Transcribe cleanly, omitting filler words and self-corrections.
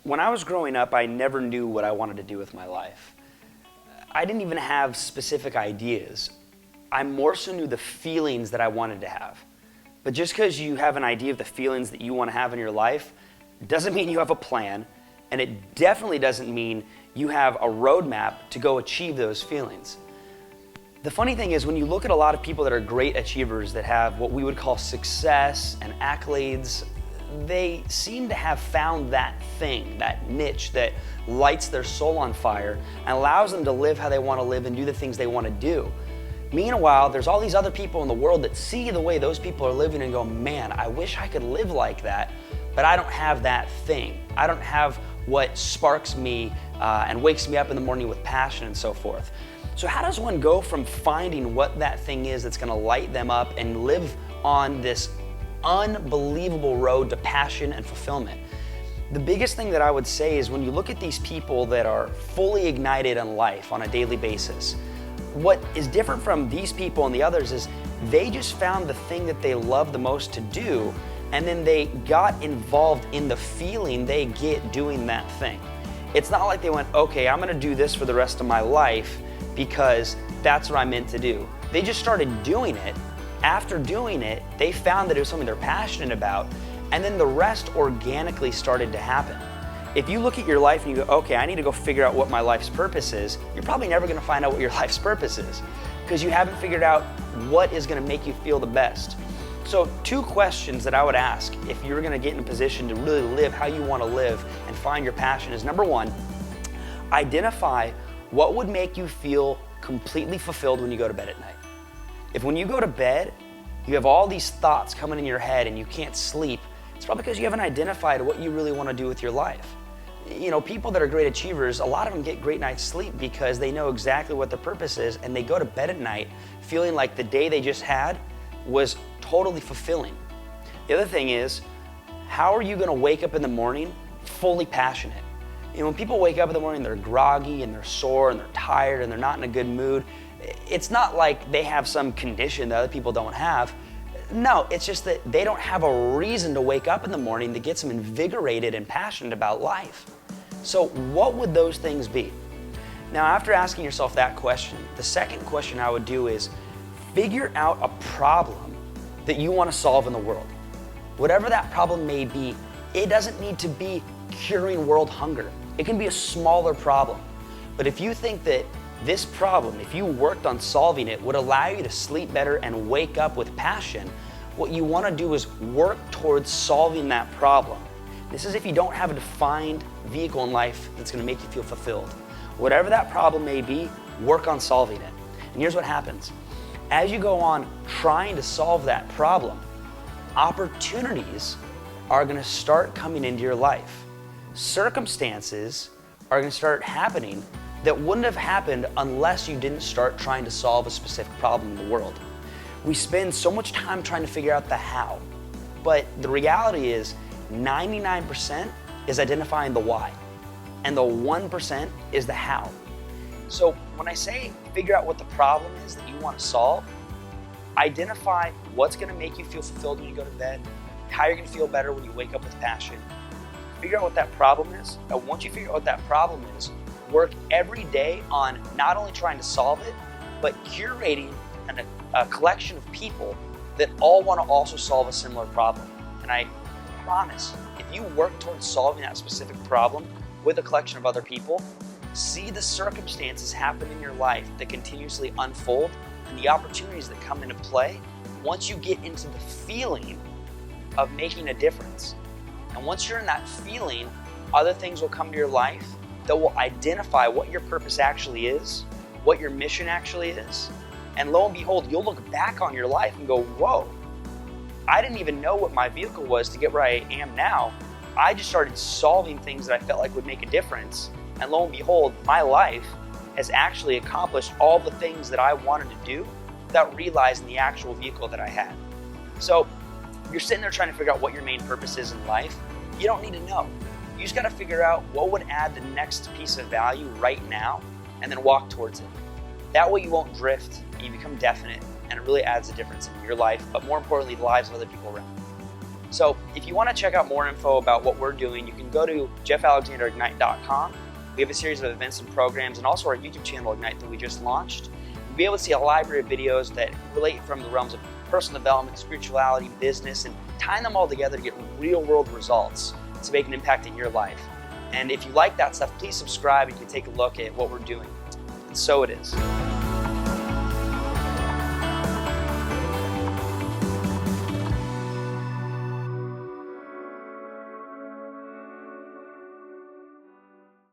When I was growing up, I never knew what I wanted to do with my life. I didn't even have specific ideas. I more so knew the feelings that I wanted to have. But just because you have an idea of the feelings that you want to have in your life doesn't mean you have a plan, and it definitely doesn't mean you have a roadmap to go achieve those feelings. The funny thing is, when you look at a lot of people that are great achievers that have what we would call success and accolades, they seem to have found that thing, that niche that lights their soul on fire and allows them to live how they want to live and do the things they want to do. Meanwhile, there's all these other people in the world that see the way those people are living and go, man, I wish I could live like that, but I don't have that thing. I don't have what sparks me and wakes me up in the morning with passion and so forth. So how does one go from finding what that thing is that's going to light them up and live on this unbelievable road to passion and fulfillment? The biggest thing that I would say is when you look at these people that are fully ignited in life on a daily basis, what is different from these people and the others is they just found the thing that they love the most to do, and then they got involved in the feeling they get doing that thing. It's not like they went, okay, I'm gonna do this for the rest of my life because that's what I'm meant to do. They just started doing it. After doing it, they found that it was something they're passionate about, and then the rest organically started to happen. If you look at your life and you go, okay, I need to go figure out what my life's purpose is, you're probably never gonna find out what your life's purpose is because you haven't figured out what is gonna make you feel the best. So 2 questions that I would ask if you're gonna get in a position to really live how you wanna live and find your passion is, number 1, identify what would make you feel completely fulfilled when you go to bed at night. If when you go to bed, you have all these thoughts coming in your head and you can't sleep, it's probably because you haven't identified what you really wanna do with your life. You know, people that are great achievers, a lot of them get great night's sleep because they know exactly what their purpose is, and they go to bed at night feeling like the day they just had was totally fulfilling. The other thing is, how are you gonna wake up in the morning fully passionate? You know, when people wake up in the morning, they're groggy and they're sore and they're tired and they're not in a good mood. It's not like they have some condition that other people don't have. No, it's just that they don't have a reason to wake up in the morning that gets them invigorated and passionate about life. So what would those things be? Now, after asking yourself that question, the second question I would do is figure out a problem that you want to solve in the world. Whatever that problem may be, it doesn't need to be curing world hunger. It can be a smaller problem. But if you think that this problem, if you worked on solving it, would allow you to sleep better and wake up with passion, what you want to do is work towards solving that problem. This is if you don't have a defined vehicle in life that's going to make you feel fulfilled. Whatever that problem may be, work on solving it. And here's what happens. As you go on trying to solve that problem, opportunities are going to start coming into your life. Circumstances are going to start happening that wouldn't have happened unless you didn't start trying to solve a specific problem in the world. We spend so much time trying to figure out the how, but the reality is 99% is identifying the why, and the 1% is the how. So when I say figure out what the problem is that you want to solve, identify what's going to make you feel fulfilled when you go to bed, how you're going to feel better when you wake up with passion. Figure out what that problem is, and once you figure out what that problem is, work every day on not only trying to solve it, but curating a collection of people that all want to also solve a similar problem. And I promise, if you work towards solving that specific problem with a collection of other people, see the circumstances happen in your life that continuously unfold and the opportunities that come into play once you get into the feeling of making a difference. And once you're in that feeling, other things will come to your life that will identify what your purpose actually is, what your mission actually is. And lo and behold, you'll look back on your life and go, whoa, I didn't even know what my vehicle was to get where I am now. I just started solving things that I felt like would make a difference. And lo and behold, my life has actually accomplished all the things that I wanted to do without realizing the actual vehicle that I had. So if you're sitting there trying to figure out what your main purpose is in life, you don't need to know. You just got to figure out what would add the next piece of value right now and then walk towards it. That way you won't drift and you become definite, and it really adds a difference in your life, but more importantly, the lives of other people around you. So if you want to check out more info about what we're doing, you can go to jeffalexanderignite.com. We have a series of events and programs, and also our YouTube channel, Ignite, that we just launched. You'll be able to see a library of videos that relate from the realms of personal development, spirituality, business, and tying them all together to get real-world results to make an impact in your life. And if you like that stuff, please subscribe and you can take a look at what we're doing. And so it is.